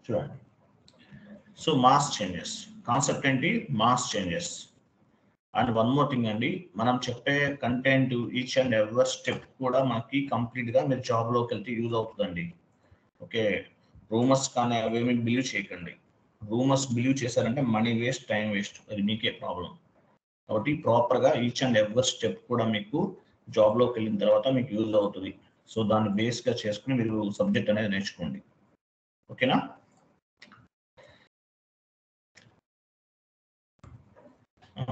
చూడండి. So mass changes concept ఏంటి? Mass changes. And one more thing అండి, మనం చెప్పే content each and ever step కూడా మనకి కంప్లీట్గా మీరు జాబ్లోకి వెళ్తే యూజ్ అవుతుందండి. ఓకే, రూమర్స్ కానీ అవేమి బిలీవ్ చేయకండి. రూమర్స్ బిలీవ్ చేశారంటే మనీ వేస్ట్, టైం వేస్ట్, అది మీకే ప్రాబ్లం. కాబట్టి ప్రాపర్గా ఈచ్ అండ్ ఎవర్ స్టెప్ కూడా మీకు జాబ్లోకి వెళ్ళిన తర్వాత మీకు యూజ్ అవుతుంది. సో దాన్ని బేస్గా చేసుకుని మీరు సబ్జెక్ట్ అనేది నేర్చుకోండి. ఓకేనా?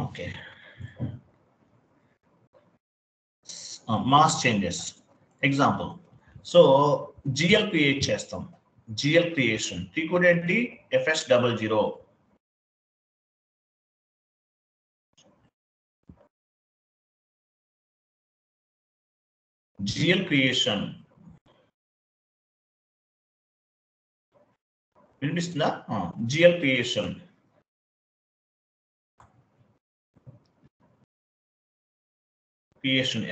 Okay, mass changes example. So GL create చేస్తాం. జిఎల్ క్రియేషన్ టీ కోడ్ ఏంటి? FS00. జిఎల్ క్రియేషన్ వినిపిస్తుందా? GL creation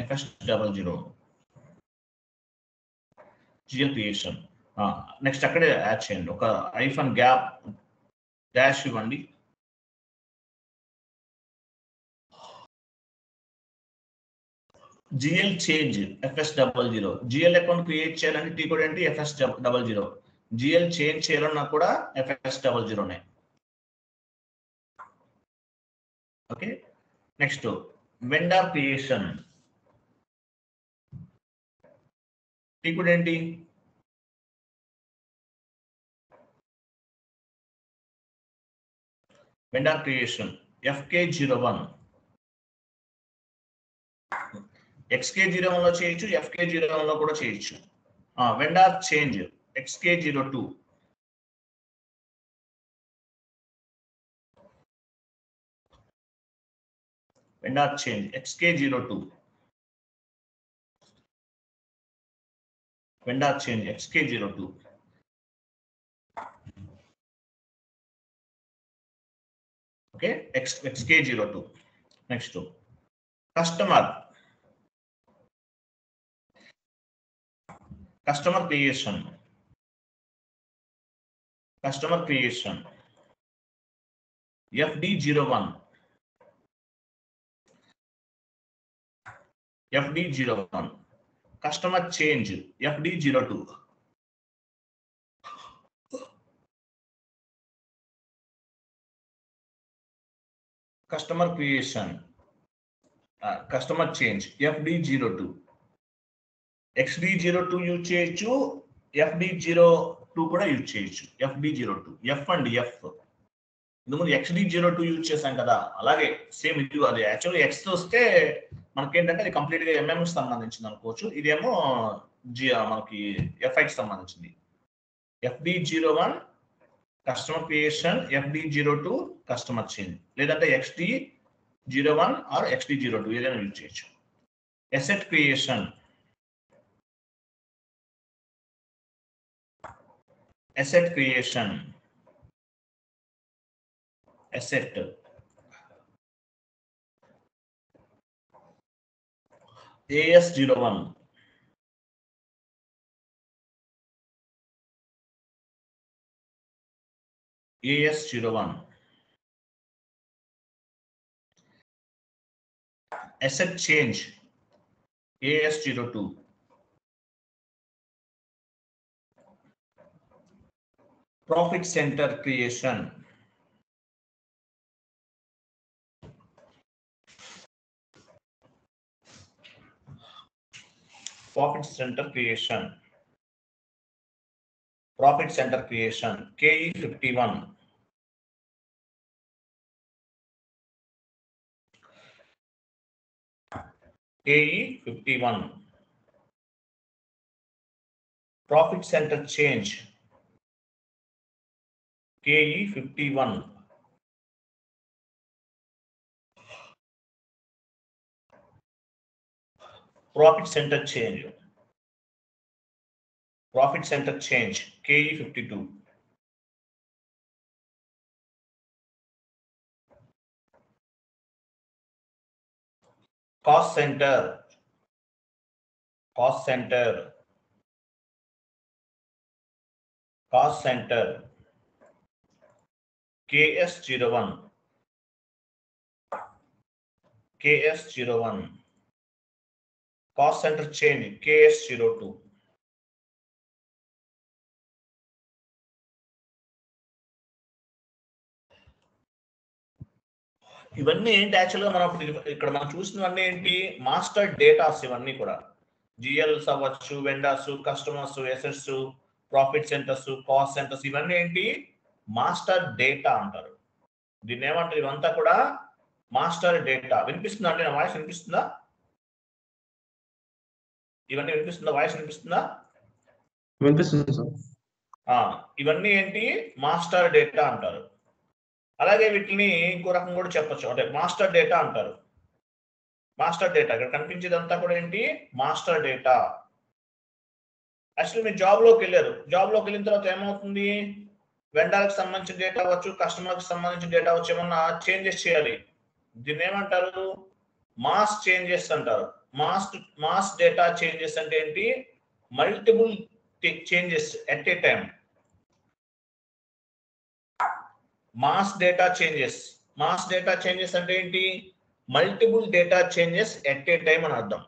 FS00 GL creation. Next అక్కడే యాడ్ చేయండి, ఒక ఐఫన్ గ్యాప్ డాష్ ఇవ్వండి. GL change FS00. GL account create చేయాలంటే టీ కోడ్ ఏంటి? FS00. GL change చేయాలన్నా కూడా FS00నే. Okay, next vendor creation T code ఏంటి? Vendor creation FK01. XK01లో చేయొచ్చు, FK01లో కూడా చేయొచ్చు. Vendor change XK02. Vendor change XK02. Vendor change XK02. Okay, XK02. Next customer creation. Customer creation FD01. FD01. Customer change FD02. Customer creation customer change FD02. XD02 use చేయొచ్చు, FD02 కూడా use చేయొచ్చు. FD02 F అండి, F. ఇంతకుముందు XD02 use చేశాం కదా, అలాగే same ఇది. అది యాక్చువల్లీ X వస్తే మనకేంటంటే అది కంప్లీట్గా MM సంబంధించింది అనుకోవచ్చు. ఇదేమో మనకి FIకి సంబంధించింది. FD01 customer creation, FD02 customer change, లేదంటే XD01 ఆర్ XD02 ఏదైనా యూజ్ చేయొచ్చు. Asset creation. Asset creation. Asset AS01. AS01. Asset change AS02. Profit center creation. Profit center creation. Profit center creation KE51. KE51. Profit center change KE51. Profit center change. Profit center change KE52. Cost center. Cost center. Cost center KS01, KS01, cost center change KS02. ఇవన్నీ ఏంటి యాక్చువల్గా మనం ఇక్కడ మనం చూసినవన్నీ ఏంటి master datas ఇవన్నీ కూడా GLs అవ్వచ్చు vendors customers assets profit centres cost centres ఇవన్నీ ఏంటి మాస్టర్ డేటా అంటారు దీన్ని ఏమంటారు ఇవంతా కూడా మాస్టర్ డేటా వినిపిస్తుందా అండి నా వాయిస్ వినిపిస్తుందా ఇవన్నీ వినిపిస్తుందా వాయిస్ వినిపిస్తుందా వినిపిస్తుంది సార్ ఇవన్నీ ఏంటి మాస్టర్ డేటా అంటారు అలాగే వీటిని ఇంకో రకం కూడా చెప్పొచ్చు అంటే మాస్టర్ డేటా అంటారు మాస్టర్ డేటా ఇక్కడ కనిపించేదంతా కూడా ఏంటి మాస్టర్ డేటా యాక్చువల్లీ మీరు జాబ్లోకి వెళ్ళారు జాబ్లోకి వెళ్ళిన తర్వాత ఏమవుతుంది వెండర్కి సంబంధించిన డేటా అవ్వచ్చు కస్టమర్కి సంబంధించిన డేటా అవ్వచ్చు ఏమన్నా చేంజెస్ చేయాలి దీన్ని ఏమంటారు మాస్ చేంజెస్ అంటారు మాస్ డేటా చేంజెస్ అంటే ఏంటి multiple changes at a time mass data changes అంటే ఏంటి multiple data changes at a time అని అర్థం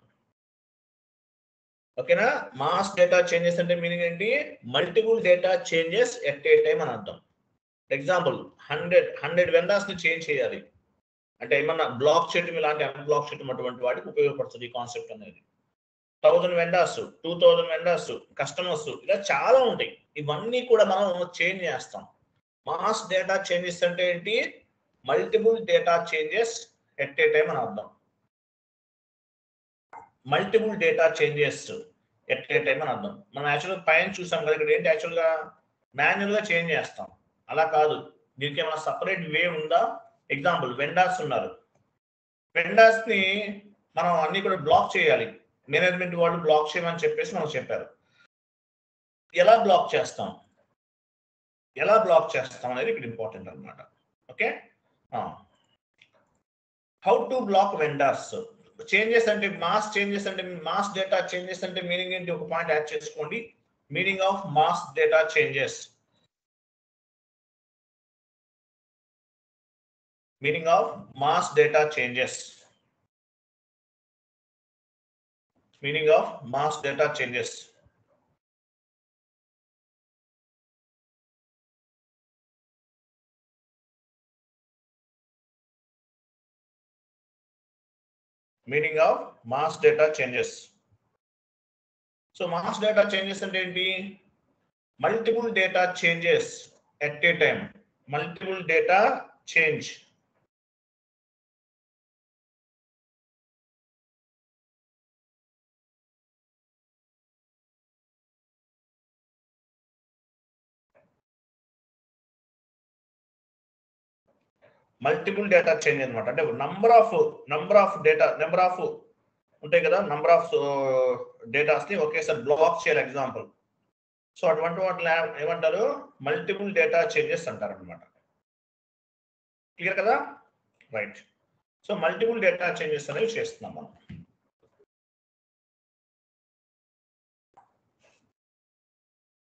ఓకేనా మాస్ డేటా చేంజెస్ అంటే మీనింగ్ ఏంటి multiple data changes at a time అని అర్థం ఎగ్జాంపుల్ 100 వెండర్స్ ని చేంజ్ చేయాలి అంటే ఏమన్నా బ్లాక్ చేయడం ఇలాంటి అన్బ్లాక్ చేయడం అటువంటి వాటికి ఉపయోగపడుతుంది ఈ కాన్సెప్ట్ అనేది 1000 వెండర్స్ 2000 వెండర్స్ కస్టమర్స్ ఇలా చాలా ఉంటాయి ఇవన్నీ కూడా మనం చేంజ్ చేస్తాం మాస్ డేటా చేంజెస్ అంటే ఏంటి multiple data changes at a time అని అర్థం multiple data changes at a time అని అర్థం మనం యాక్చువల్గా పైన చూసాం కదా ఇక్కడ ఏంటి యాక్చువల్గా మాన్యువల్గా చేంజ్ చేస్తాం అలా కాదు దీనికి ఏమైనా సపరేట్ వే ఉందా ఎగ్జాంపుల్ వెండర్స్ ఉన్నారు వెండర్స్ ని మనం అన్ని కూడా బ్లాక్ చేయాలి మేనేజ్మెంట్ వాళ్ళు బ్లాక్ చేయమని చెప్పేసి మనకు చెప్పారు ఎలా బ్లాక్ చేస్తాం అనేది ఇక్కడ ఇంపార్టెంట్ అన్నమాట okay how to block vendors changes అంటే మాస్ డేటా చేంజెస్ అంటే మీనింగ్ ఏంటి ఒక పాయింట్ యాడ్ చేసుకోండి meaning of mass data changes meaning of mass data changes meaning of mass data changes meaning of mass data changes so mass data changes ante enti multiple data changes at a time multiple data change multiple data change అనమాట అంటే number of data ఉంటాయి కదా number of datas ని ఒకేసారి black చేయాలి example so అటువంటి వాటిని ఏమంటారు మల్టిపుల్ డేటా చేంజెస్ అంటారు అనమాట క్లియర్ కదా right so multiple data changes అనేవి చేస్తున్నాం మనం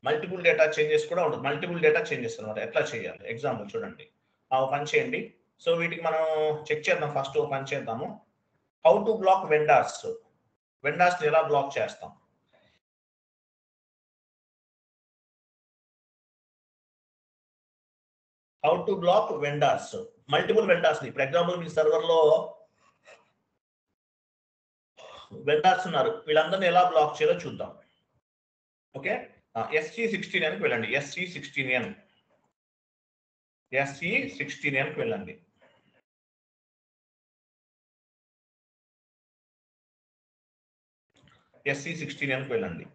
మల్టిపుల్ డేటా చేంజెస్ కూడా ఉంటుంది మల్టిపుల్ డేటా చేంజెస్ అనమాట ఎట్లా చేయాలి ఎగ్జాంపుల్ చూడండి పని చేయండి సో వీటికి మనం చెక్ చేద్దాం ఫస్ట్ పని చేద్దాము హౌ టు బ్లాక్ వెండర్స్ ఎలా బ్లాక్ చేస్తాం how to block vendors multiple vendors ఇప్పుడు ఎగ్జాంపుల్ మీ సర్వర్లో వెండర్స్ ఉన్నారు వీళ్ళందరినీ ఎలా బ్లాక్ చేయాలో చూద్దాం ఓకే SC16 అని వెళ్ళండి SC16N SC16N వెళ్ళండి SC16N వెళ్ళండి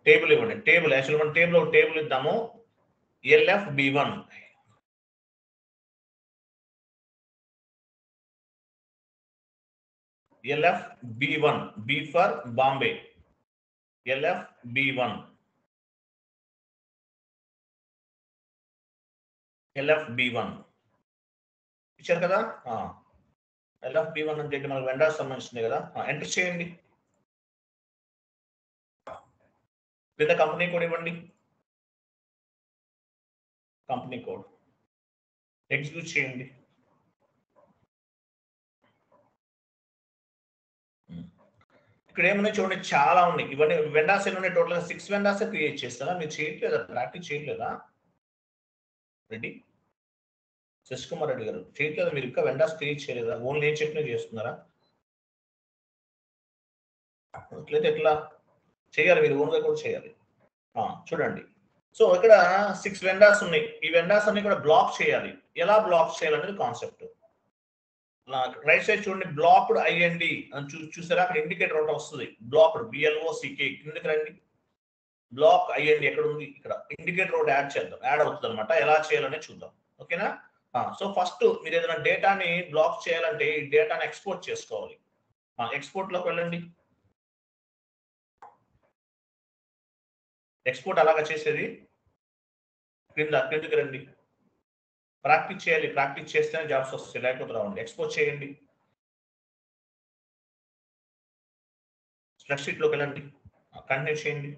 టేబుల్ ఇవ్వండి టేబుల్ యాక్చువల్ మనం టేబుల్ ఇద్దాము LFB1 B for Bombay LFB1 LFB1 ఇచ్చారు కదా. LFB1 అంటే మనకు వెండర్ సంబంధించింది కదా. ఎంటర్ చేయండి. లేదా కంపెనీ కోడ్ ఇవ్వండి. కంపెనీ కోడ్ ఎగ్జిక్యూట్ చేయండి. ఇక్కడ ఏమున్నాయి చూడండి, చాలా ఉన్నాయి. ఇవన్నీ వెండార్స్ ఎన్ని ఉన్నాయి? టోటల్గా 6 వెండార్స్ క్రియేట్ చేస్తారా? మీరు చేయట్లేదా? ప్రాక్టీస్ చేయట్లేదా? రెడ్డి శశికుమార్ రెడ్డి గారు చేయట్లేదా? మీరు ఇంకా వెండార్స్ క్రియేట్ చేయలేదా? ఓన్లీ ఏం చెప్పినా చేస్తున్నారా? అట్లయితే ఎట్లా చేయాలి? మీరు ఓన్గా కూడా చేయాలి. చూడండి, సో ఇక్కడ 6 వెండార్స్ ఉన్నాయి. ఈ వెండార్స్ అన్ని కూడా బ్లాక్ చేయాలి. ఎలా బ్లాక్ చేయాలనేది కాన్సెప్ట్. రైట్ సైడ్ చూడండి, బ్లాక్డ్ ఐఎన్డి అని చూసారా? అక్కడ ఇండికేటర్ ఒకటి వస్తుంది, బ్లాక్డ్ BLOCK. కిందకి రండి, బ్లాక్ ఐఎన్డి ఎక్కడ ఉంది? ఇక్కడ ఇండికేటర్ ఒకటి యాడ్ అవుతుంది అనమాట. ఎలా చేయాలనే చూద్దాం. ఓకేనా? సో ఫస్ట్ మీరు ఏదైనా డేటాని బ్లాక్ చేయాలంటే ఈ డేటాని ఎక్స్పోర్ట్ చేసుకోవాలి. ఎక్స్పోర్ట్ లోకి వెళ్ళండి. ఎక్స్పోర్ట్ అలాగా చేసేది కిందకి రండి. ప్రాక్టీస్ చేయాలి. ప్రాక్టీస్ చేస్తేనే జాబ్స్ వస్తాయి, లేకపోతే రావండి. ఎక్స్పోర్ట్ చేయండి. స్ప్రెడ్షీట్ లోకి వెళ్ళండి, కంటిన్యూ చేయండి.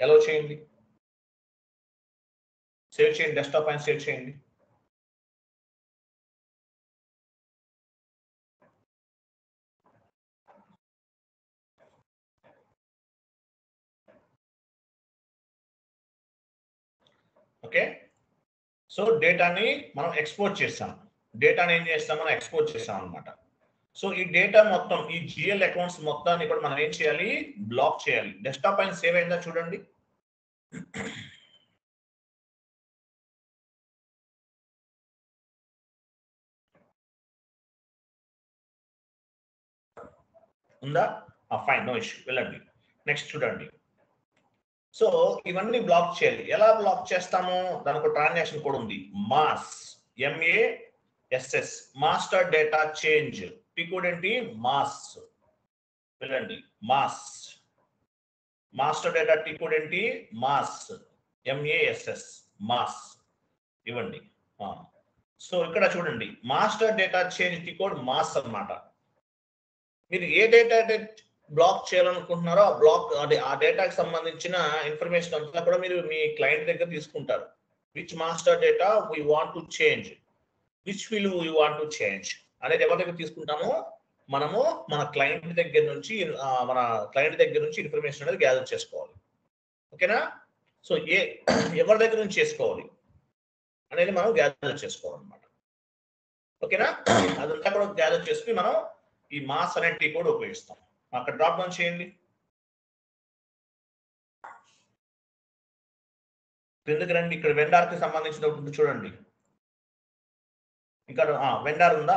ఎలా చేయండి, సేవ్ చేయండి. డెస్క్టాప్ పైన సేవ్ చేయండి. ఓకే, సో డేటాని మనం ఎక్స్పోర్ట్ చేస్తాం. డేటాని ఏం చేస్తాం? మనం ఎక్స్పోర్ట్ చేస్తాం అనమాట. సో ఈ డేటా మొత్తం, ఈ GL అకౌంట్స్ మొత్తాన్ని కూడా మనం ఏం చేయాలి? బ్లాక్ చేయాలి. డెస్క్టాప్ పైన సేవ్ అయిందా చూడండి. ఉందా? Fine, no issue. వెళ్ళండి. నెక్స్ట్ చూడండి. సో ఇవన్నీ బ్లాక్ చేయాలి. ఎలా బ్లాక్ చేస్తాము? దానికి ఒక ట్రాన్సాక్షన్ కోడ్ ఉంది, mass, MASS, master data change. T code ఏంటి? మాస్. వెళ్ళండి, mass. Master data T code ఏంటి? Mass, MASS, mass. ఇవ్వండి. సో ఇక్కడ చూడండి, master data change T code mass అన్నమాట. మీరు ఏ డేటా బ్లాక్ చేయాలనుకుంటున్నారో ఆ బ్లాక్, అదే ఆ డేటాకి సంబంధించిన ఇన్ఫర్మేషన్ అంతా కూడా మీరు మీ క్లయింట్ దగ్గర తీసుకుంటారు. Which master data we want to change, which will we want to change అనేది ఎవరి దగ్గర తీసుకుంటామో మనము మన క్లయింట్ దగ్గర నుంచి ఇన్ఫర్మేషన్ అనేది గ్యాదర్ చేసుకోవాలి. ఓకేనా? సో ఎవరి దగ్గర నుంచి చేసుకోవాలి అనేది మనం గ్యాదర్ చేసుకోవాలన్నమాట. ఓకేనా? అదంతా కూడా గ్యాదర్ చేసుకుని మనం ఈ మాస్ అనే టీ కోడ్ ఉపయోగిస్తాం. అక్కడ డ్రాప్ డౌన్ చేయండి. క్రిందకి రండి. ఇక్కడ వెండార్ కి సంబంధించిన చూడండి. ఇక్కడ వెండార్ ఉందా?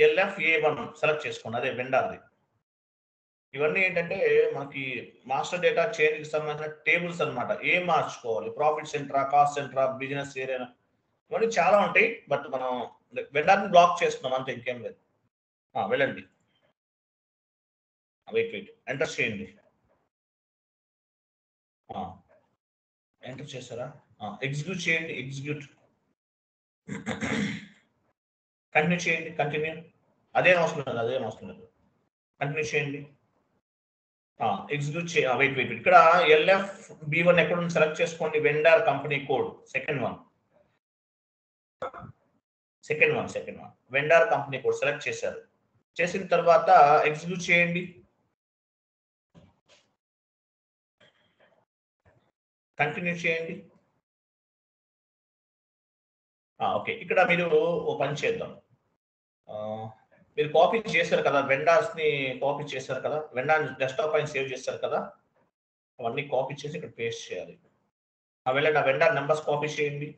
LFA1 సెలెక్ట్ చేసుకోండి. అదే వెండార్ది. ఇవన్నీ ఏంటంటే మనకి మాస్టర్ డేటా చేంజ్ కి సంబంధించిన టేబుల్స్ అన్నమాట. ఏం మార్చుకోవాలి? ప్రాఫిట్ సెంటరా, కాస్ట్ సెంటరా, బిజినెస్ ఏరియా, ఇవన్నీ చాలా ఉంటాయి. బట్ మనం వెండార్ని బ్లాక్ చేస్తున్నాం అంతే, ఇంకేం లేదు. వెళ్ళండి. వెయిట్ ఎంటర్ చేయండి. ఎంటర్ చేశారా? ఎగ్జిక్యూట్ చేయండి. ఎగ్జిక్యూట్. కంటిన్యూ చేయండి. కంటిన్యూ. అదేం అవసరం లేదు. కంటిన్యూ చేయండి. Execute wait. ఇక్కడ LFB1 ఎక్కడ ఉంది? సెలెక్ట్ చేసుకోండి. Vendor company code second one. Vendor company code select చేశారు. చేసిన తర్వాత ఎగ్జిక్యూట్ చేయండి. కంటిన్యూ చేయండి. ఓకే, ఇక్కడ మీరు ఓ పని చేద్దాం. మీరు కాపీ చేశారు కదా, వెండార్స్ ని కాపీ చేశారు కదా, వెండార్ డెస్క్టాప్ పైన సేవ్ చేశారు కదా, అవన్నీ కాపీ చేసి ఇక్కడ పేస్ట్ చేయాలి. వెళ్ళండి, ఆ వెండార్ నెంబర్స్ కాపీ చేయండి.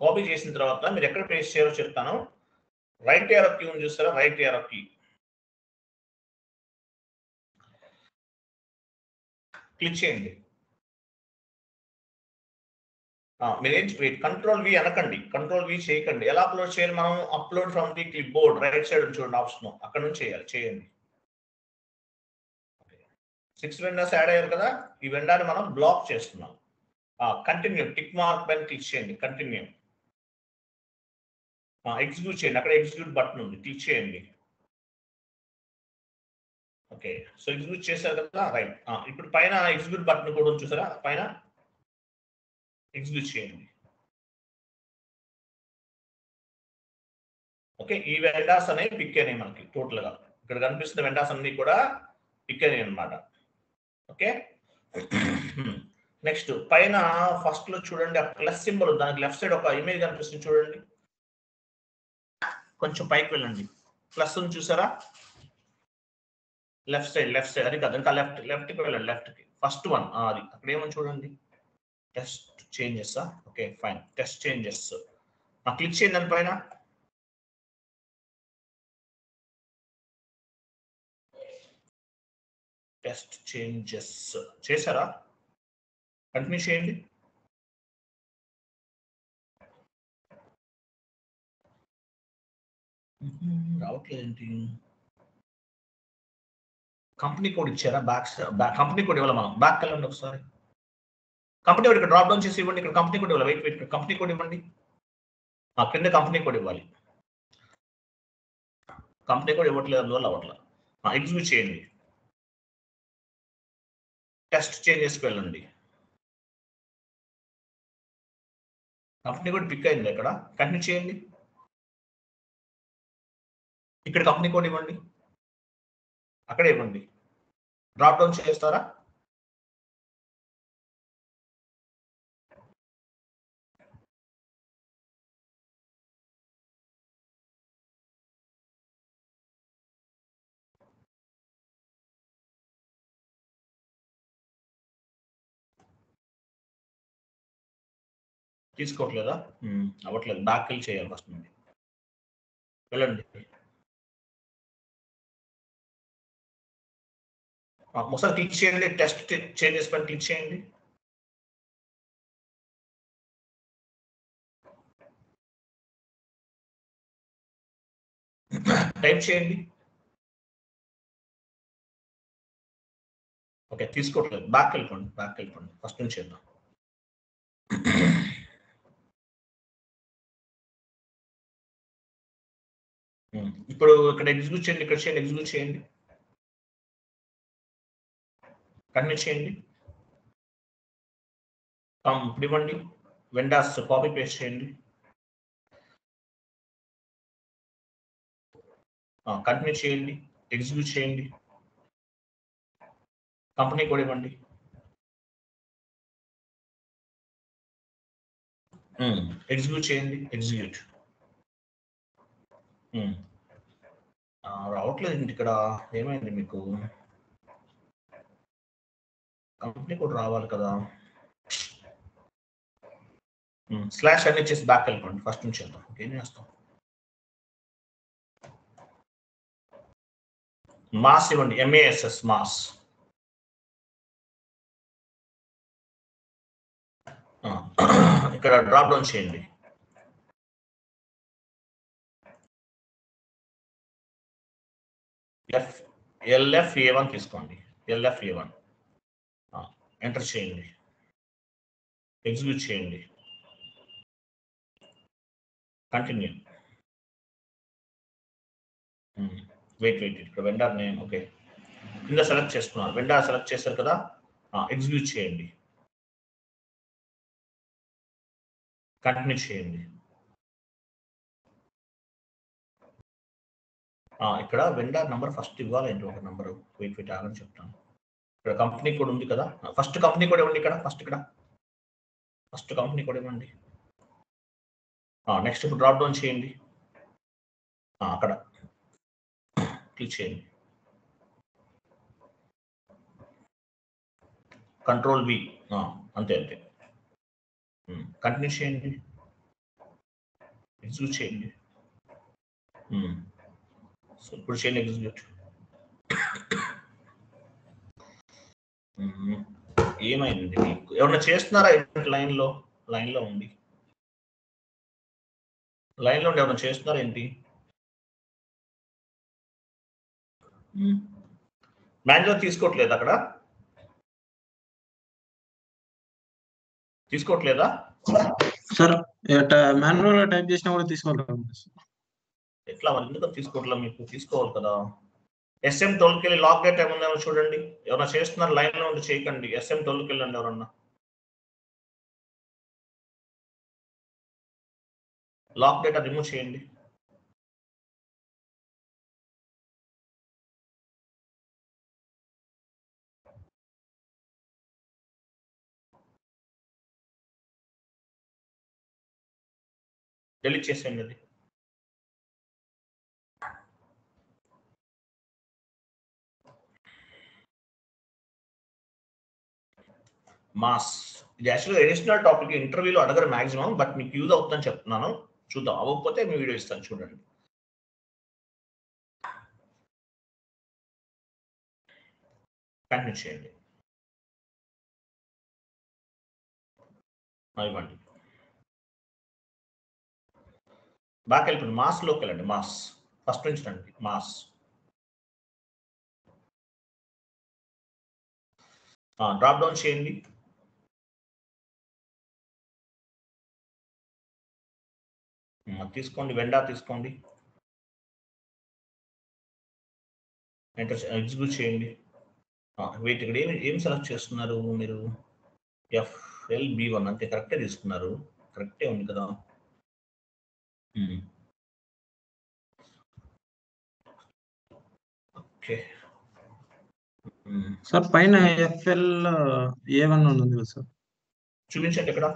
కాపీ చేసిన తర్వాత మీరు ఎక్కడ పేస్ట్ చేయాలో చెప్తాను. రైట్ ఏరో కీ ఉంది చూస్తారా? రైట్ ఏరో కీ క్లిక్ చేయండి. మీరేం కంట్రోల్ V అనకండి, కంట్రోల్ V చేయకండి. ఎలా అప్లోడ్ చేయాలి? మనం upload from the clip board right side చూడండి ఆప్షన్, అక్కడ నుంచి చేయండి. 6 వెండర్స్ యాడ్ అయ్యారు కదా, ఈ వెండర్ని మనం బ్లాక్ చేస్తున్నాం. కంటిన్యూ టిక్ మార్క్ పైన క్లిక్ చేయండి, కంటిన్యూ ఎగ్జిక్యూట్ చేయండి. అక్కడ ఎగ్జిక్యూట్ బటన్ ఉంది, క్లిక్ చేయండి. ఓకే, సో ఎగ్జిక్యూట్ చేశారు కదా, రైట్. ఇప్పుడు పైన ఎగ్జిక్యూట్ బటన్ కూడా ఉంది చూసారా, పైన ఎగ్జిక్యూట్ చేయండి. ఓకే, ఈ వెండాస్ అనేవి పిక్ అయినాయి మనకి టోటల్ గా. ఇక్కడ కనిపిస్తున్న వెండాస్ అన్ని కూడా పిక్ అయినాయి అనమాట. ఓకే, నెక్స్ట్ పైన ఫస్ట్ లో చూడండి, ప్లస్ సింబల్ దానికి లెఫ్ట్ సైడ్ ఒక ఇమేజ్ కనిపిస్తుంది చూడండి. కొంచెం పైకి వెళ్ళండి, ప్లస్ ఉంది చూసారా, లెఫ్ట్ సైడ్ అది కాదు, ఇంకా లెఫ్ట్కి వెళ్ళండి, లెఫ్ట్కి ఫస్ట్ వన్ అది అక్కడ ఏమని చూడండి, test changes. Okay fine, test changes click చేయండి దానిపైన. టెస్ట్ చేంజెస్ చేశారా, కంటిన్యూ చేయండి. రావట్లేదేంటి, కంపెనీ కోడ్ ఇచ్చారా, కంపెనీ కోడ్ ఇవ్వాలి, మనం బ్యాక్ వెళ్ళండి ఒకసారి. కంపెనీ కోడ్ ఇక్కడ డ్రాప్ డౌన్ చేసి ఇవ్వండి, ఇక్కడ కంపెనీ కోడ్ ఇవ్వాలి. వెయిట్ కంపెనీ కోడ్ ఇవ్వండి, కింద కంపెనీ కోడ్ ఇవ్వాలి. కంపెనీ కోడ్ ఇవ్వట్లేదు, అందువల్ల అవ్వట్లేదు. ఎగ్జిక్యూట్ చేయండి, టెస్ట్ చేంజెస్కి వెళ్ళండి. కంపెనీ కోడ్ పిక్ అయింది ఇక్కడ, కంటిన్యూ చేయండి. ఇక్కడ కంపెనీ కోడ్ ఇవ్వండి, అక్కడే ఇవ్వండి. డ్రాప్ డౌన్ చేస్తారా, తీసుకోవట్లేదా, అవ్వట్లేదు. బ్యాక్ వెళ్ళి చేయాలి ఫస్ట్ నుండి, వెళ్ళండి. ఒకసారి క్లిక్ చేయండి, టెస్ట్ చేంజెస్ పైన క్లిక్ చేయండి. టైప్ చేయండి. ఓకే, తీసుకోవట్లేదు. బ్యాక్ వెళ్ళిపోండి, ఫస్ట్ నుంచి చేద్దాం. ఇప్పుడు ఇక్కడ ఎగ్జిక్యూట్ చేయండి, ఇక్కడ చేయండి, ఎగ్జిక్యూట్ చేయండి, కంటిన్యూ చేయండి. ఇప్పుడు ఇవ్వండి, వెండాస్ కాపీ పేస్ట్ చేయండి, కంటిన్యూ చేయండి, ఎగ్జిక్యూట్ చేయండి. కంపెనీ కోడ్ ఇవ్వండి, ఎగ్జిక్యూట్ చేయండి, ఎగ్జిక్యూట్. రావట్లేదు ఇక్కడ, ఏమైంది మీకు, కంపెనీ కోడ్ రావాలి కదా. స్లాష్ అన్ని చేసి బ్యాక్ వెళ్ళిపోండి, ఫస్ట్ నుంచి చేద్దాం. ఏం చేస్తాం, మాస్ ఇవ్వండి, MASS మాస్. ఇక్కడ డ్రాప్ డౌన్ చేయండి, LFA1 తీసుకోండి, LFA1 ఎంటర్ చేయండి, ఎగ్జిక్యూట్ చేయండి, కంటిన్యూ. వెయిట్ ఇక్కడ వెండర్ నేమ్. ఓకే, కింద సెలెక్ట్ చేసుకున్నారు, వెండర్ సెలెక్ట్ చేశారు కదా, ఎగ్జిక్యూట్ చేయండి, కంటిన్యూ చేయండి. ఇక్కడ వెండర్ నంబర్ ఫస్ట్ ఇవ్వాలండి, ఒక నంబరు. వెయిట్ ఆగని చెప్తాను. ఇక్కడ కంపెనీ కోడ్ ఉంది కదా, ఫస్ట్ కంపెనీ కోడ్ ఇవ్వండి. ఇక్కడ ఫస్ట్ కంపెనీ కోడ్ ఇవ్వండి. నెక్స్ట్ ఇప్పుడు డ్రాప్ డౌన్ చేయండి, అక్కడ క్లిక్ చేయండి, Ctrl+V, అంతే. కంటిన్యూ చేయండి, ఎగ్జిక్యూట్ చేయండి. సో ఇప్పుడు చేయండి, ఎగ్జిక్యూట్. ఏమైంది మీకు, ఎవరైనా చేస్తున్నారా లైన్లో ఉండి, ఎవరైనా చేస్తున్నారా ఏంటి? మాన్యువల్ తీసుకోవట్లేదు అక్కడ, తీసుకోవట్లేదా? సార్ మాన్యువల్ గా టైప్ చేసినా కూడా తీసుకోవాలి. ఎట్లా మరి ఎందుకు తీసుకోవట్లేదు? మీకు తీసుకోవాలి కదా. SM12కి వెళ్ళి లాక్ డేట్ ఏమన్నా చూడండి. ఎవరైనా చేస్తున్నారు లైన్ లో ఉండి చేయకండి. SM12కి వెళ్ళండి ఎవరన్నా. లాక్ డేటా రిమూవ్ చేయండి. డిలీట్ చేసేయండి అది. మాస్ ఇది యాక్చువల్గా ఎడిషనల్ టాపిక్, ఇంటర్వ్యూలో అడగరు మాక్సిమం, బట్ మీకు యూజ్ అవుతుందని చెప్తున్నాను. చూద్దాం, అవ్వకపోతే మీ వీడియో ఇస్తాను చూడండి. కంటిన్యూ చేయండి. ఇవ్వండి. బాగా వెళ్ళిపోయింది. మాస్లోకి వెళ్ళండి. మాస్ ఫస్ట్ నుంచి రండి. మాస్ డ్రాప్ డౌన్ చేయండి. తీసుకోండి. వెండా తీసుకోండి. ఎంటర్ ఎగ్జిక్యూట్ చేయండి. వెయిట్, ఇక్కడ ఏం సెలెక్ట్ చేస్తున్నారు మీరు? FLB1 అంతే, కరెక్టే తీసుకున్నారు. కరెక్టే ఉంది కదా. ఓకే సార్ పైన FLA1 ఉంది కదా సార్, చూపించండి ఇక్కడ.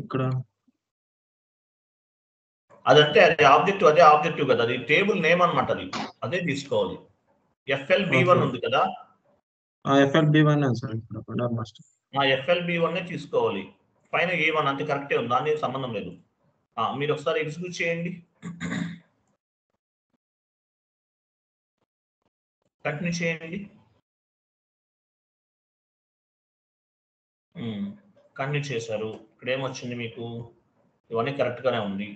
ఇక్కడ అదంటే అది ఆబ్జెక్టివ్, అదే ఆబ్జెక్టివ్ కదా, అది టేబుల్ నేమ్ అనమాట, అది అదే తీసుకోవాలి. FLB1 ఉంది కదా. FLB1 సార్, ఇక్కడ మాస్టర్. FLB1 తీసుకోవాలి. పైన A1 అంతే కరెక్టే ఉంది, దాని సంబంధం లేదు. మీరు ఒకసారి ఎగ్జిక్యూట్ చేయండి. కంటిన్యూ చేయండి. కంటిన్యూ చేశారు. ఇక్కడ ఏమొచ్చింది మీకు? ఇవన్నీ కరెక్ట్ గానే ఉంది.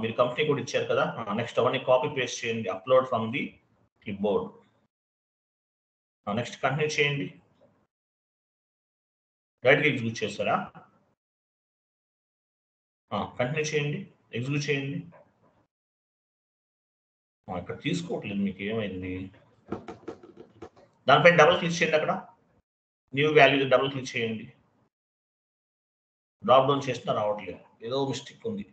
మీరు కంపెనీ కూడా ఇచ్చారు కదా. నెక్స్ట్ అవన్నీ కాపీ పేస్ట్ చేయండి. Upload from the clip board. Next continue చేయండి. రైట్గా ఎగ్జిక్యూట్ చేస్తారా? కంటిన్యూ చేయండి. ఎగ్జిక్యూట్ చేయండి. ఇక్కడ తీసుకోవట్లేదు, మీకు ఏమైంది? దానిపైన డబుల్ క్లిక్ చేయండి. అక్కడ న్యూ వాల్యూ డబుల్ క్లిక్ చేయండి. డ్రాప్ డౌన్ చేసినా రావట్లేదు, ఏదో మిస్టేక్ ఉంది.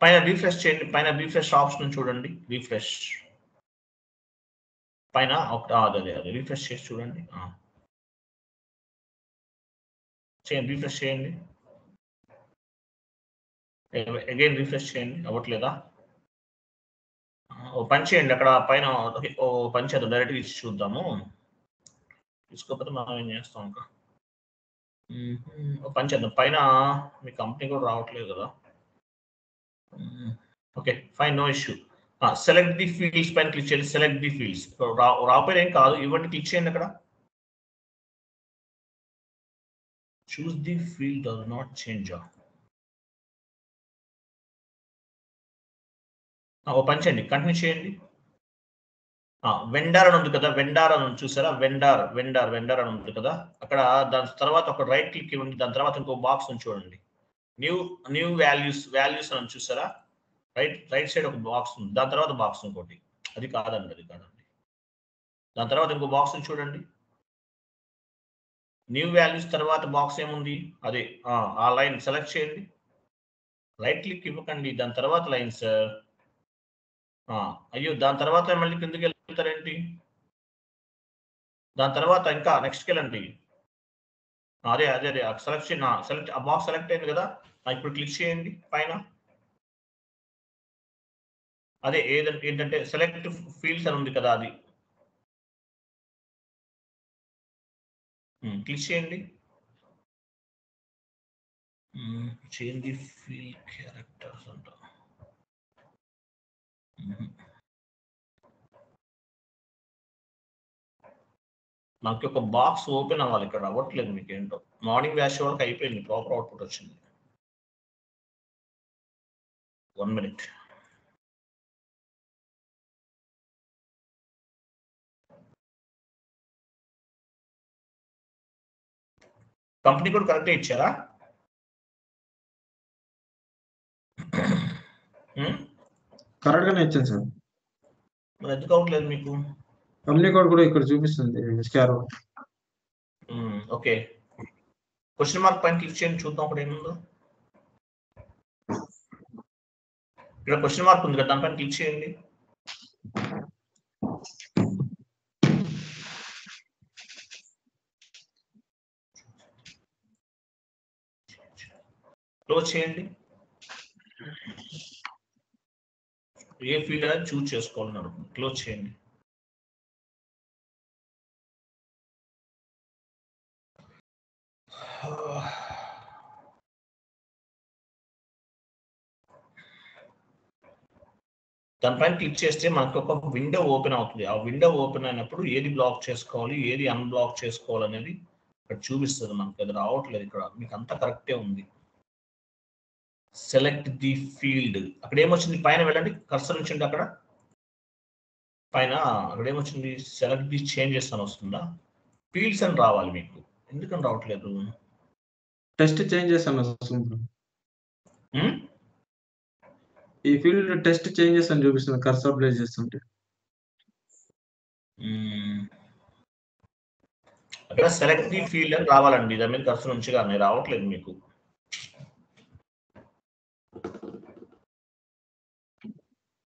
పైన రీఫ్రెష్ చేయండి. పైన రీఫ్రెష్ ఆప్షన్ చూడండి. రీఫ్రెష్ పైన అదే రీఫ్రెష్ చేసి చూడండి. చేయండి, రీఫ్రెష్ చేయండి. అగైన్ రీఫ్రెష్ చేయండి. అవ్వట్లేదా? ఓ పని చేయండి, అక్కడ పైన ఓ పని చేద్దాం, డైరెక్ట్గా ఇచ్చి చూద్దాము. తీసుకోకపోతే మనం ఏం చేస్తాం ఇంకా. ఓ పని చేద్దాం, పైన మీ కంపెనీ కూడా రావట్లేదు కదా. Okay fine, no issue. Select the fields పైన క్లిక్ చేయండి. సెలెక్ట్ ది ఫీల్డ్స్ రాకపోయినా ఏం కాదు, ఇవ్వండి, క్లిక్ చేయండి. అక్కడ choose the field does not change. ఓ పని చేయండి, కంటిన్యూ చేయండి. వెండార్ అని ఉంది కదా, వెండార్ అని చూసారా? వెండార్ అని ఉంది కదా. అక్కడ దాని తర్వాత ఒక రైట్ క్లిక్ ఇవ్వండి. దాని తర్వాత ఇంకో బాక్స్ ఉంది చూడండి. న్యూ వాల్యూస్ అని చూసారా? రైట్ సైడ్ ఒక బాక్స్ ఉంది, దాని తర్వాత బాక్స్ ఇంకోటి. అది కాదండి. దాని తర్వాత ఇంకో బాక్స్ చూడండి. న్యూ వాల్యూస్ తర్వాత బాక్స్ ఏముంది? అదే ఆ లైన్ సెలెక్ట్ చేయండి. రైట్ క్లిక్ ఇవ్వకండి, దాని తర్వాత లైన్స్. అయ్యో, దాని తర్వాత మళ్ళీ కిందకి వెళ్తారేంటి? దాని తర్వాత ఇంకా నెక్స్ట్కి వెళ్ళండి. అదే సెలెక్ట్ ఆ బాక్స్ సెలెక్ట్ అయింది కదా. ఇప్పుడు క్లిక్ చేయండి పైన. అదే ఏంటంటే సెలెక్ట్ ఫీల్డ్స్ అని ఉంది కదా, అది క్లిక్ చేయండి. చేంజ్ ది ఫీల్డ్ క్యారెక్టర్స్ అంట. నాకు ఒక బాక్స్ ఓపెన్ అవ్వాలి, ఇక్కడ అవ్వట్లేదు. మీకు ఏంటో మార్నింగ్ వ్యాష్ వరకు అయిపోయింది, ప్రాపర్ అవుట్పుట్ వచ్చింది. 1 minute. కంపెనీ కోడ్ కరెక్టే ఇచ్చారా? కరెక్ట్ గానే ఇచ్చాను సార్. మరి ఎందుకు అవట్లేదు మీకు? కంపెనీ కోడ్ కూడా ఇక్కడ చూపిస్తుంది స్కార్. ఓకే, క్వశ్చన్ మార్క్ పైన క్లిక్ చేయండి, చూద్దాం అక్కడ ఏముందో. ఇక్కడ క్వశ్చన్ మార్క్ ఉంది కదా, దానిపైన క్లిక్ చేయండి. క్లోజ్ చేయండి. ఏ ఫీల్డ్ అనేది చూజ్ చేసుకోవాలన్నారు, క్లోజ్ చేయండి. దానిపైన క్లిక్ చేస్తే మనకు ఒక విండో ఓపెన్ అవుతుంది. ఆ విండో ఓపెన్ అయినప్పుడు ఏది బ్లాక్ చేసుకోవాలి, ఏది అన్బ్లాక్ చేసుకోవాలి అనేది ఇక్కడ చూపిస్తుంది మనకు. అది రావట్లేదు ఇక్కడ, మీకు అంతా కరెక్టే ఉంది. సెలెక్ట్ ది ఫీల్డ్ అక్కడ ఏమొచ్చింది, పైన వెళ్ళండి, కర్సర్ ఉంచండి అక్కడ పైన. అక్కడ ఏమొచ్చింది, సెలెక్ట్ ది చేంజెస్ అని వస్తుందా, ఫీల్డ్స్ అని రావాలి మీకు. ఎందుకని రావట్లేదు? టెస్ట్ చేంజెస్ అని వస్తుంది. ఈ ఫీల్డ్ టెస్ట్ చేంజెస్ అని చూపిస్తుంది కర్సర్ ప్లేస్ చేస్తుంటే. అక్కడ సెలెక్ట్ ది ఫీల్డ్ అని రావాలండి, దాని మీద కర్సర్ ఉంచగానే రావట్లేదు మీకు.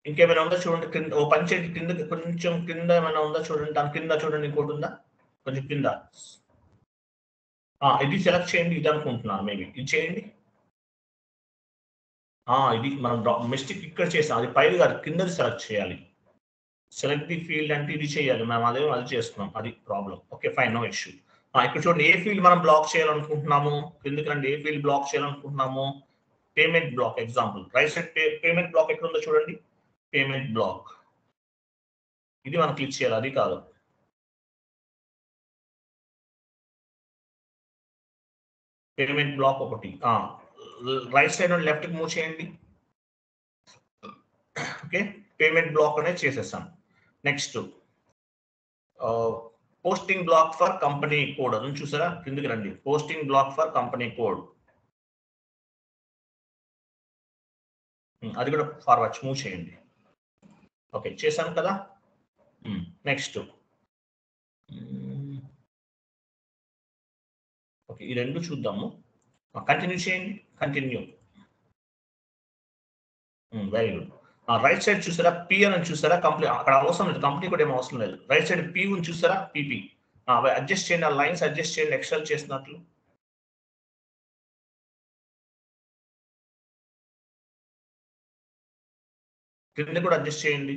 ఇంకేమైనా ఉందా చూడండి, కింద ఓ పని చేయండి, కింద కొంచెం కింద ఏమైనా ఉందా చూడండి, దాని కింద చూడండి ఇంకోటి ఉందా కొంచెం కింద. ఇది సెలెక్ట్ చేయండి, ఇది అనుకుంటున్నాను మేబీ, ఇది చేయండి. ఇది మనం మిస్టేక్ ఇక్కడ చేసాం, అది పైన కాదు కిందది సెలెక్ట్ చేయాలి. సెలెక్ట్ ది ఫీల్డ్ అంటే ఇది చేయాలి, మనం అది చేస్తున్నాం, అది problem. Okay fine, no issue. ఇక్కడ చూడండి, ఏ ఫీల్డ్ మనం బ్లాక్ చేయాలనుకుంటున్నాము, ఎందుకంటే ఏ ఫీల్డ్ బ్లాక్ చేయాలనుకుంటున్నాము, payment block. Example right side payment block ఎక్కడ ఉందో చూడండి, పేమెంట్ బ్లాక్. ఇది మనం క్లిక్ చేయాలి, అది కాదు. పేమెంట్ బ్లాక్ ఒకటి, రైట్ సైడ్ నుండి లెఫ్ట్ కి మూవ్ చేయండి. ఓకే, పేమెంట్ బ్లాక్ అనేది చేసేసాం. Next posting block for company code అని చూసారా, కిందకి రండి, posting block for company code, అది కూడా ఫార్వర్డ్ మూవ్ చేయండి. ఓకే చేశాను కదా. నెక్స్ట్ ఓకే, ఈ రెండు చూద్దాము. కంటిన్యూ చేయండి, continue. Very good. Right side చూసారా, పి అని చూసారా, కంపెనీ అక్కడ అవసరం లేదు, కంపెనీ కూడా ఏం అవసరం లేదు. రైట్ సైడ్ పి అని చూసారా, పిపి. అడ్జస్ట్ చేయండి, ఆ లైన్స్ అడ్జస్ట్ చేయండి, ఎక్సెల్ చేసినట్లు. కింద కూడా అడ్జస్ట్ చేయండి.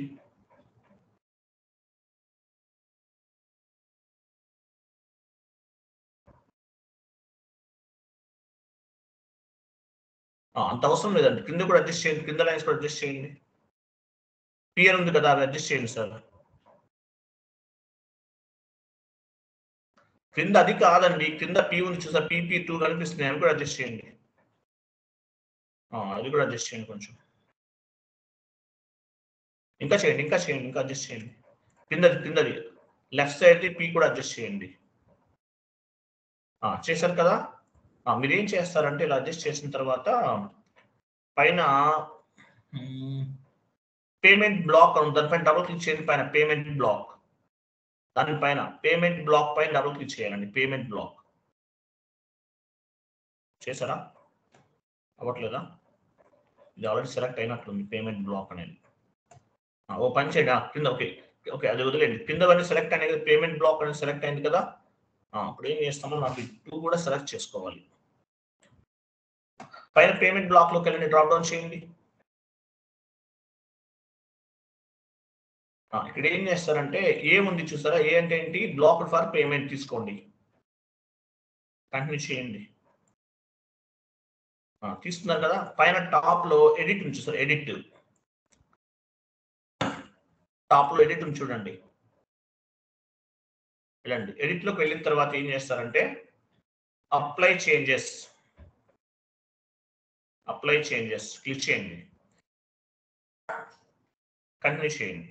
అంత అవసరం లేదండి, కింద కూడా అడ్జస్ట్ చేయండి, కింద లైన్స్ కూడా అడ్జస్ట్ చేయండి. పిఎన్ ఉంది కదా, అది అడ్జస్ట్ చేయండి సార్. కింద అది కాదండి, కింద పి ఉంది చూసారు, PP2 కనిపిస్తుంది, అవి కూడా అడ్జస్ట్ చేయండి. అది కూడా అడ్జస్ట్ చేయండి కొంచెం. ఇంకా చేయండి, ఇంకా చేయండి, ఇంకా అడ్జస్ట్ చేయండి. కిందది లెఫ్ట్ సైడ్ పి కూడా అడ్జస్ట్ చేయండి. చేశారు కదా. మీరు ఏం చేస్తారంటే ఇలా అడ్జస్ట్ చేసిన తర్వాత పైన పేమెంట్ బ్లాక్ దానిపైన డబుల్ క్లిక్ చేయండి, పైన పేమెంట్ బ్లాక్, దానిపైన పేమెంట్ బ్లాక్ పైన డబుల్ క్లిక్ చేయాలండి. పేమెంట్ బ్లాక్ చేశారా, అవ్వట్లేదా? ఇది ఆల్రెడీ సెలెక్ట్ అయినట్లుంది పేమెంట్ బ్లాక్ అనేది. ఓ పని చేయండి, కింద ఓకే ఓకే అది వదిలేండి, కిందవన్నీ సెలెక్ట్ అనేది పేమెంట్ బ్లాక్ అనేది సెలెక్ట్ అయింది కదా. ఇప్పుడు ఏం చేస్తామో నాకు 2 కూడా సెలెక్ట్ చేసుకోవాలి. పైన పేమెంట్ బ్లాక్ లోకి వెళ్ళండి, డ్రాప్ డౌన్ చేయండి. ఇక్కడ ఏం చేస్తారంటే ఏముంది చూసారా, ఏ అంటే ఏంటి, బ్లాక్ ఫర్ పేమెంట్ తీసుకోండి, కంటిన్యూ చేయండి. తీసుకున్నారు కదా. పైన టాప్ లో ఎడిట్ ఉంది చూసారు, ఎడిట్ టాప్ లో ఎడిట్ ఉంది చూడండి, వెళ్ళండి. ఎడిట్ లోకి వెళ్ళిన తర్వాత ఏం చేస్తారంటే అప్లై చేంజెస్ క్లిక్ చేయండి, కంటిన్యూ చేయండి.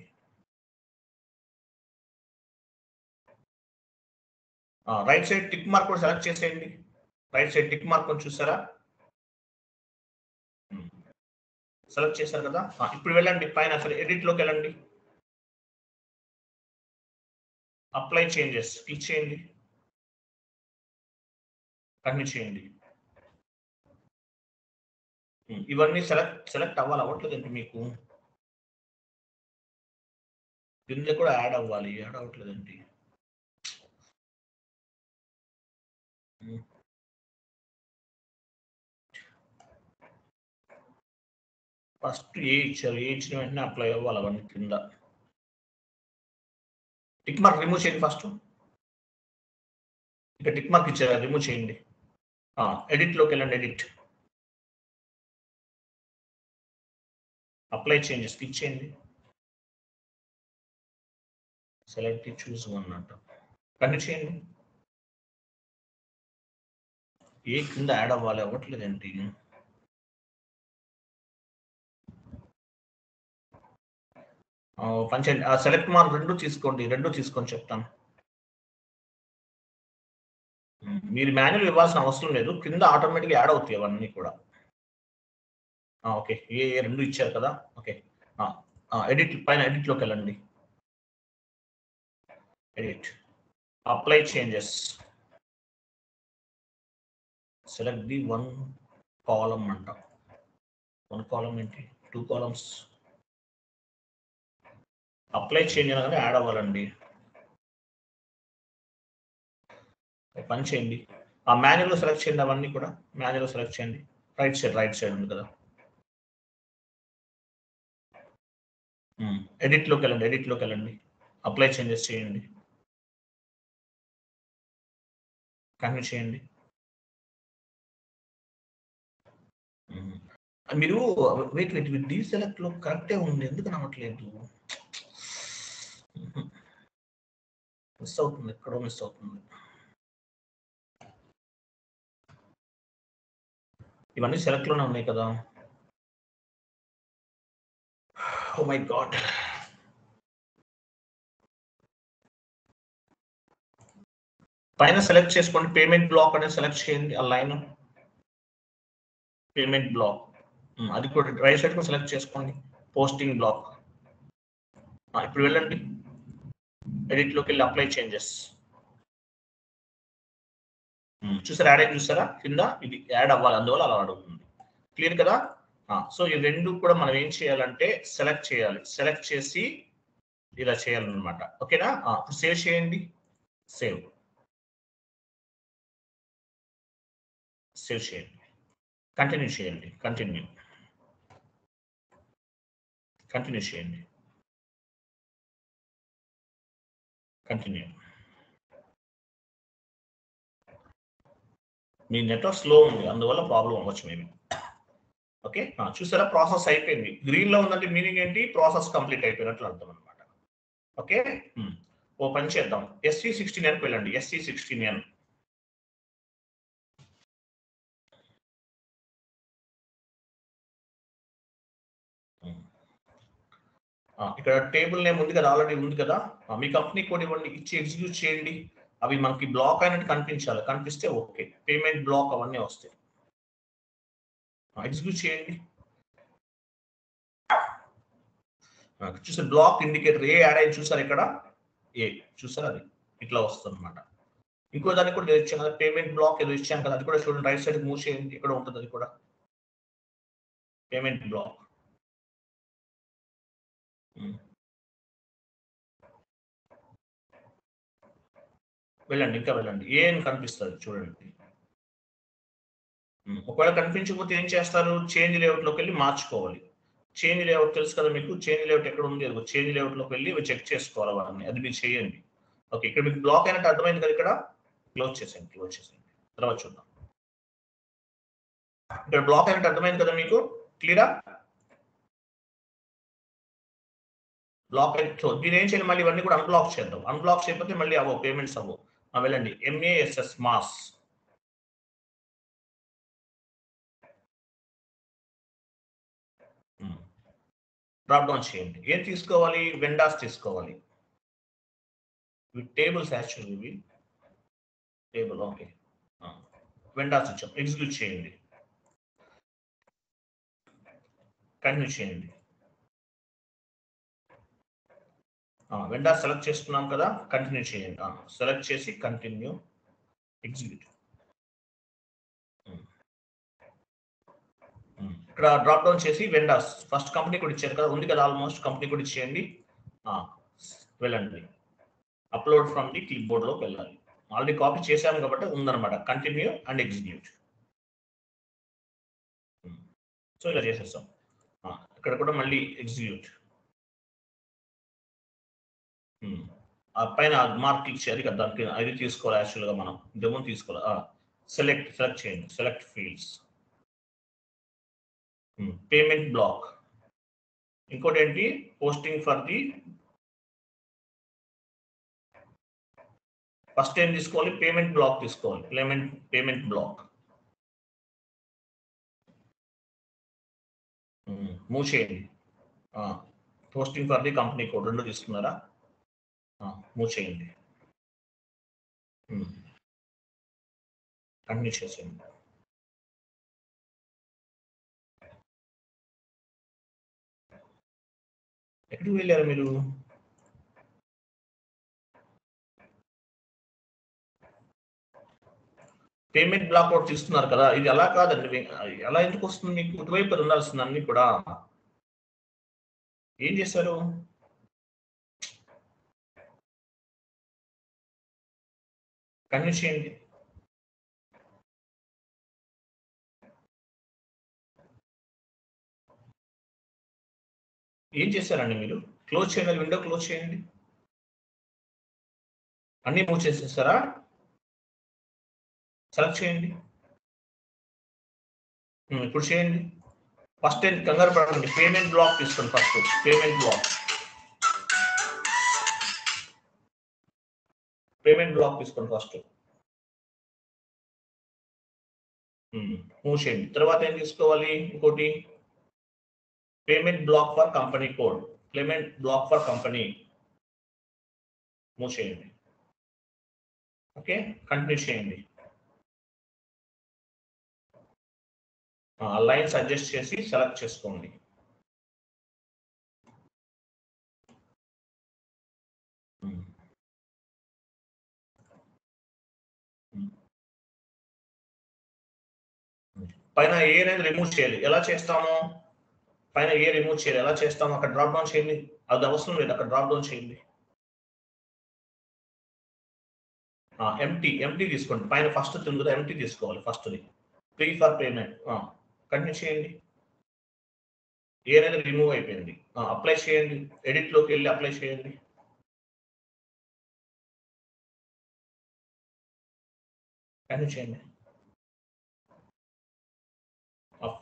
రైట్ సైడ్ టిక్ మార్క్ కూడా సెలెక్ట్ చేసేయండి. రైట్ సైడ్ టిక్ మార్క్ కొంచెం చూసారా? సెలెక్ట్ చేశారు కదా. ఇప్పుడు వెళ్ళండి పైన అసలు ఎడిట్లోకి వెళ్ళండి. అప్లై చేంజెస్ క్లిక్ చేయండి. కంటిన్యూ చేయండి. ఇవన్నీ సెలెక్ట్ అవ్వాలి. అవ్వట్లేదండి మీకు. కింద కూడా యాడ్ అవ్వాలి. యాడ్ అవ్వట్లేదండి. ఫస్ట్ ఏ ఇచ్చారు, ఏ ఇచ్చిన వెంటనే అప్లై అవ్వాలి అవన్నీ కింద. టిక్ మార్క్ రిమూవ్ చేయండి ఫస్ట్. ఇక టిక్ మార్క్ ఇచ్చారు, రిమూవ్ చేయండి. ఎడిట్లోకి వెళ్ళండి. ఎడిట్, అప్లై చేంజెస్ క్లిక్ చేయండి. సెలెక్ట్ చూస్ అన్నట్టు కంటిన్యూ చేయండి. ఏ కింద యాడ్ అవ్వాలి, అవ్వట్లేదండి. పంచండి. సెలెక్ట్ మార్క్ రెండు తీసుకొని చెప్తాను. మీరు మాన్యువల్ ఇవ్వాల్సిన అవసరం లేదు, కింద ఆటోమేటిక్గా యాడ్ అవుతాయి అవన్నీ కూడా. ఓకే, ఏ రెండు ఇచ్చారు కదా. ఓకే, ఎడిట్ పైన ఎడిట్లోకి వెళ్ళండి. Edit, apply changes, select the one column అంట. వన్ కాలమ్ ఏంటి, 2 కాలమ్స్. అప్లై చేంజ్ అనగానే యాడ్ అవ్వాలండి. పని చేయండి. మాన్యువల్ సెలెక్ట్ చేయండి, అవన్నీ కూడా మాన్యువల్ సెలెక్ట్ చేయండి. రైట్ సైడ్ ఉంది కదా. ఎడిట్లోకి వెళ్ళండి. అప్లై చేంజెస్ చేయండి. కంటిన్యూ చేయండి. మీరు వెయిట్ డీసెలెక్ట్ లో కరెక్టే ఉంది, ఎందుకు నమ్మట్లేదు? మిస్ అవుతుంది, ఎక్కడో మిస్ అవుతుంది. ఇవన్నీ సెలెక్ట్ లోనే ఉన్నాయి కదా. Oh my god. పైన సెలెక్ట్ చేసుకోండి, పేమెంట్ బ్లాక్ అనేది సెలెక్ట్ చేయండి. ఆ లైన్ పేమెంట్ బ్లాక్, అది కూడా రైట్ సైడ్ కూడా సెలెక్ట్ చేసుకోండి. Posting block. ఇప్పుడు వెళ్ళండి, ఎడిట్లోకి వెళ్ళి అప్లై చేంజెస్. చూసారా, యాడ్ అయ్యి చూసారా కింద? ఇది యాడ్ అవ్వాలి, అందువల్ల అలా అడుగుతుంది. క్లియర్ కదా. సో ఈ రెండు కూడా మనం ఏం చేయాలంటే సెలెక్ట్ చేయాలి. సెలెక్ట్ చేసి ఇలా చేయాలన్నమాట. ఓకేనా. సేవ్ చేయండి. సేవ్ చేయండి. కంటిన్యూ చేయండి. కంటిన్యూ చేయండి. కంటిన్యూ. మీ నెట్వర్క్ స్లో ఉంది, అందువల్ల ప్రాబ్లం అవ్వచ్చు మేబీ. ఓకే, చూసారా ప్రాసెస్ అయిపోయింది. గ్రీన్ లో ఉందంటే మీనింగ్ ఏంటి, ప్రాసెస్ కంప్లీట్ అయిపోయినట్లు అర్థం అనమాట. ఓకే, ఓపెన్ చేద్దాం. SC16N వెళ్ళండి. SC16N ఇక్కడ టేబుల్ నేమ్ ఉంది కదా, ఆల్రెడీ ఉంది కదా. మీ కంపెనీ కోడ్ ఇవ్వండి, ఇచ్చి ఎగ్జిక్యూట్ చేయండి. అవి మనకి బ్లాక్ అయినట్టు కనిపించాలి, కనిపిస్తే ఓకే. పేమెంట్ బ్లాక్ అవన్నీ వస్తాయి. ఎగ్జిక్యూట్ చేయండి. చూసారు బ్లాక్ ఇండికేటర్ ఏ యాడ్ అయ్యి చూసారు ఇక్కడ. ఏ చూసారు, అది ఇట్లా వస్తుంది అనమాట. ఇంకో దానికి కూడా ఇచ్చాం కదా, పేమెంట్ బ్లాక్ ఏదో ఇచ్చాం కదా, అది కూడా చూడండి. రైట్ సైడ్ మూవ్ చేయండి, ఇక్కడ ఉంటుంది అది కూడా పేమెంట్ బ్లాక్. వెళ్ళండి, ఇంకా వెళ్ళండి. ఏ అని కనిపిస్తుంది చూడండి. ఒకవేళ కనిపించకపోతే ఏం చేస్తారు, చేంజ్ లేఅవుట్లోకి వెళ్ళి మార్చుకోవాలి. చేంజ్ లేఅవుట్ తెలుసు కదా మీకు, చేంజ్ లేఅవుట్ ఎక్కడ ఉంది, చేంజ్ లేఅవుట్లోకి వెళ్ళి చెక్ చేసుకోవాలి వాటిని, అది మీరు చేయండి. ఓకే, ఇక్కడ మీకు బ్లాక్ అయినట్టు అర్థమైంది కదా. ఇక్కడ క్లోజ్ చేసేయండి. తర్వాత చూద్దాం. ఇక్కడ బ్లాక్ అయినట్టు అర్థమైంది కదా మీకు, క్లియరా. బ్లాక్ అయితే దీని ఏం చేయాలి, మళ్ళీ ఇవన్నీ కూడా అన్బ్లాక్ చేద్దాం. అన్బ్లాక్ చేయకపోతే మళ్ళీ అవో పేమెంట్స్ అవ్వవు. వెళ్ళండి, MASS మాస్. డ్రాప్ డౌన్ చేయండి. ఏం తీసుకోవాలి, వెండాస్ తీసుకోవాలి. టేబుల్స్ యాక్చువల్లీ ఇవి టేబుల్. ఓకే, వెండార్స్ ఇచ్చాం, ఎగ్జిక్యూట్ చేయండి, కంటిన్యూ చేయండి. వెండార్ సెలెక్ట్ చేసుకున్నాం కదా, కంటిన్యూ చేయండి. సెలెక్ట్ చేసి కంటిన్యూ, ఎగ్జిక్యూట్. ఇక్కడ డ్రాప్ డౌన్ చేసి వెండార్స్ ఫస్ట్ కంపెనీ కూడా ఇచ్చారు కదా, ఉంది కదా ఆల్మోస్ట్, కంపెనీ కూడా ఇచ్చేయండి. వెళ్ళండి, అప్లోడ్ ఫ్రమ్ ది క్లిప్ బోర్డ్లోకి వెళ్ళాలి. ఆల్రెడీ కాపీ చేశాము కాబట్టి ఉందన్నమాట. Continue and execute. సో ఇలా చేసేస్తాం. ఇక్కడ కూడా మళ్ళీ ఎగ్జిక్యూట్. పైన మార్క్ క్లిక్ చేయాలి కదా, దానికి అది తీసుకోవాలి. యాక్చువల్గా మనం డెమో తీసుకోవాలి. సెలెక్ట్ చేయండి, సెలెక్ట్ ఫీల్డ్స్, పేమెంట్ బ్లాక్. ఇంకోటి ఏంటి, పోస్టింగ్ ఫర్ ది ఫస్ట్ ఏం తీసుకోవాలి, పేమెంట్ బ్లాక్ తీసుకోవాలి. పేమెంట్ బ్లాక్ మూవ్ చేయండి. Posting for the company code రెండు తీసుకున్నారా, మూవ్ చేయండి, కంటిన్యూ చేసేయండి. ఎక్కడికి వెళ్ళారు మీరు? పేమెంట్ బ్లాక్ అవుట్ తీసుకున్నారు కదా, ఇది అలా కాదండి. ఎలా ఎందుకు వస్తుంది మీకు? ఇటువైపు ఉండాల్సింది అన్ని కూడా. ఏం చేశారు? కంటిన్యూ చేయండి. ఏం చేశారండి మీరు? క్లోజ్ చేయండి, విండో క్లోజ్ చేయండి. అన్ని మూవ్ చేసేస్తారా? సెలెక్ట్ చేయండి, ఇప్పుడు చేయండి. ఫస్ట్ ఏంటి, కంగారు పడండి. పేమెంట్ బ్లాక్ తీసుకోండి. ఫస్ట్ పేమెంట్ బ్లాక్ తీసుకోండి. ఫస్ట్ మూవ్ చేయండి. తర్వాత ఏం తీసుకోవాలి? ఇంకోటి payment block for company code, payment block for company move చేయండి. ఓకే, కంటిన్యూ చేయండి. లైన్స్ అడ్జస్ట్ చేసి సెలెక్ట్ చేసుకోండి. పైన ఏ అనేది రిమూవ్ చేయాలి. ఎలా చేస్తాము? పైన ఏ రిమూవ్ చేయాలి, ఎలా చేస్తాము? అక్కడ డ్రాప్ డౌన్ చేయండి. అది అవసరం లేదు, అక్కడ డ్రాప్ డౌన్ చేయండి. ఎంటీ తీసుకోండి. పైన ఫస్ట్ ఉంది కదా, ఎంటీ తీసుకోవాలి. ఫస్ట్ది ఫ్రీ ఫర్ పేమెంట్. కంటిన్యూ చేయండి. ఏ అనేది రిమూవ్ అయిపోయింది. అప్లై చేయండి, ఎడిట్లోకి వెళ్ళి అప్లై చేయండి. కంటిన్యూ చేయండి.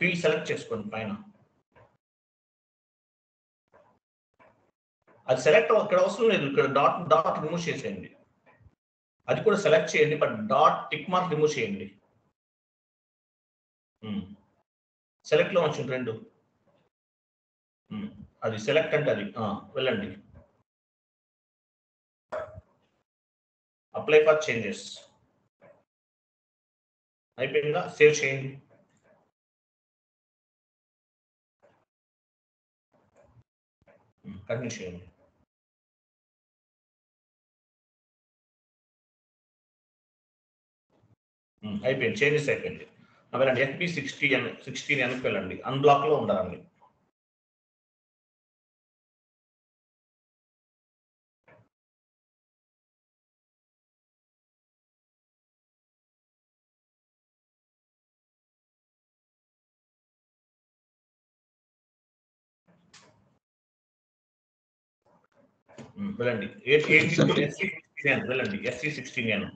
ఫీల్డ్ సెలెక్ట్ చేసుకోండి. పైన అది సెలెక్ట్ ఇక్కడ అవసరం లేదు, ఇక్కడ డాట్ రిమూవ్ చేసేయండి. అది కూడా సెలెక్ట్ చేయండి, but dot tick mark remove చేయండి. సెలెక్ట్ లో వచ్చింది రెండు. అది సెలెక్ట్ అంటే అది వెళ్ళండి. అప్లై ఫర్ చేంజెస్ అయిపోయిందా? సేవ్ చేయండి. కంటిన్యూ చేయండి. అయిపోయింది, చేంజెస్ అయిపోయింది. వెళ్ళండి, FP16 వెనక్కి వెళ్ళండి. అన్బ్లాక్ లో ఉండాలండి. వెళ్ళండి, SC16 వెళ్ళండి. SC16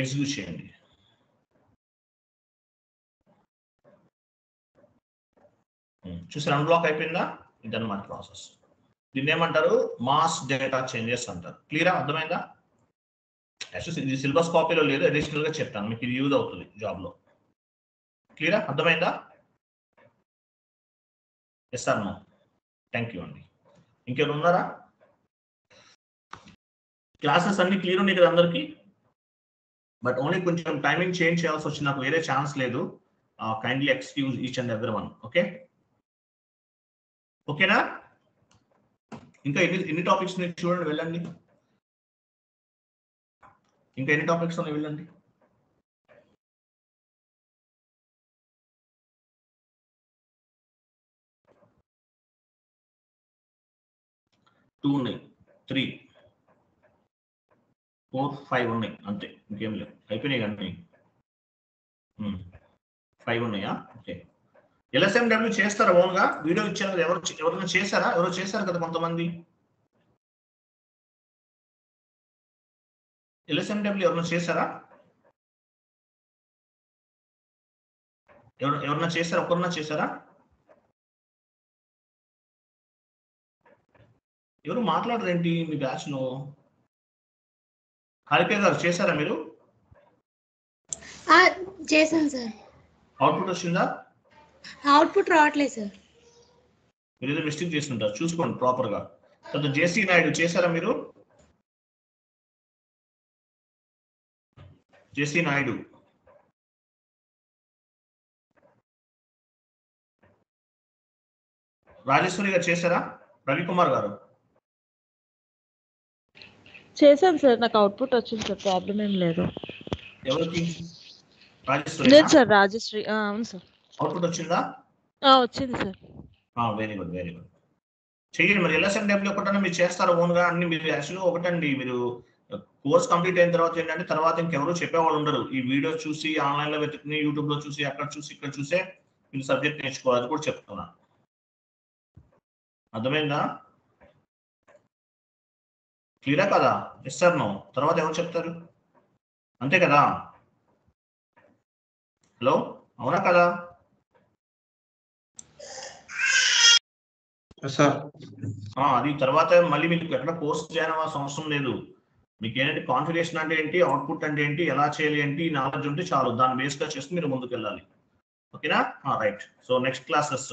ఎగ్జిక్యూట్ చేయండి. చూసారు, అన్బ్లాక్ అయిపోయిందా? ఇదన్నమాట ప్రాసెస్. దీన్ని ఏమంటారు? మాస్ డేటా చేంజెస్ అంటారు. క్లియరా? అర్థమైందా? యాక్చువల్లీ ఇది సిలబస్ కాపీలో లేదు, అడిషనల్ గా చెప్తాను, మీకు ఇది యూజ్ అవుతుంది జాబ్ లో. క్లియరా? అర్థమైందా? Yes or no? Thank you అండి. ఇంకెవరు ఉన్నారా? క్లాసెస్ అన్ని క్లియర్ ఉన్నాయి కదా అందరికి? బట్ ఓన్లీ కొంచెం టైమింగ్ చేంజ్ చేయాల్సి వచ్చింది, నాకు వేరే ఛాన్స్ లేదు. Kindly excuse each and every one. Okay, ఓకేనా? ఇంకా ఎన్ని టాపిక్స్ ఉన్నాయి చూడండి, వెళ్ళండి. ఇంకా ఎన్ని టాపిక్స్ ఉన్నాయి, వెళ్ళండి. టూ ఉన్నాయి, 3, 4, 5 ఉన్నాయి అంతే, ఇంకేం లేవు. అయిపోయినాయి కానీ 5 ఉన్నాయా? ఓకే. LSMW చేస్తారా ఓన్గా? వీడియో ఇచ్చారు కదా, ఎవరైనా చేశారా? ఎవరో చేశారు కదా కొంతమంది. LSMW ఎవరైనా చేశారా? ఎవరన్నా చేశారా? ఒకరన్నా చేశారా? ఎవరు మాట్లాడరేంటి మీ బ్యాచ్ లో? హారిక గారు చేశారా మీరు? చేశాను సార్. అవుట్పుట్ వచ్చిందా? అవుట్పుట్ రావట్లేదు సార్. మీరు ఏదో మిస్టేక్ చేస్తుంటారు, చూసుకోండి ప్రాపర్ గా. తర్వాత జేసీ నాయుడు చేశారా మీరు? జేసీ నాయుడు, రాజేశ్వరి గారు చేశారా? రవికుమార్ గారు చేశాను సార్, నాకు అవుట్పుట్ వచ్చింది సార్, ప్రాబ్లం ఏం లేదు. ఎవరికి? రాజేశ్వరి లేదు సార్, రాజశ్రీ. అవును సార్, అవుట్పుట్ వచ్చిందా? వచ్చింది sir. Very good, very good. చెయ్యండి మరి. LSMW ఒకటన్నా మీరు చేస్తారా ఓన్గా? అన్ని మీరు యాక్చువల్గా ఒకటండి, మీరు కోర్స్ కంప్లీట్ అయిన తర్వాత ఏంటంటే తర్వాత ఇంకెవరు చెప్పేవాళ్ళు ఉండరు. ఈ వీడియో చూసి ఆన్లైన్ లో వెతుకుని, యూట్యూబ్ లో చూసి, అక్కడ చూసి ఇక్కడ చూసే మీరు సబ్జెక్ట్ నేర్చుకోవాలి. అది కూడా చెప్తున్నా. అర్థమైందా? క్లియరా కదా? Yes sir no? తర్వాత ఎవరు చెప్తారు? అంతే కదా? హలో, అవునా కదా? అది తర్వాత మళ్ళీ మీకు ఎక్కడ కోర్స్ జాయిన్ అవ్వాల్సిన అవసరం లేదు. మీకు ఏంటంటే కాన్ఫిగరేషన్ అంటే ఏంటి, అవుట్పుట్ అంటే ఏంటి, ఎలా చేయాలి ఏంటి, నాలెడ్జ్ ఉంటే చాలు. దాన్ని బేస్ గా చేసి మీరు ముందుకు వెళ్ళాలి. ఓకేనా? Right. So next classes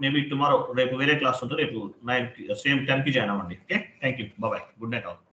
maybe tomorrow, రేపు వేరే క్లాస్ ఉంటుంది, రేపు 9 సేమ్ 10కి జాయిన్ అవ్వండి. Okay, thank you, bye, good night all.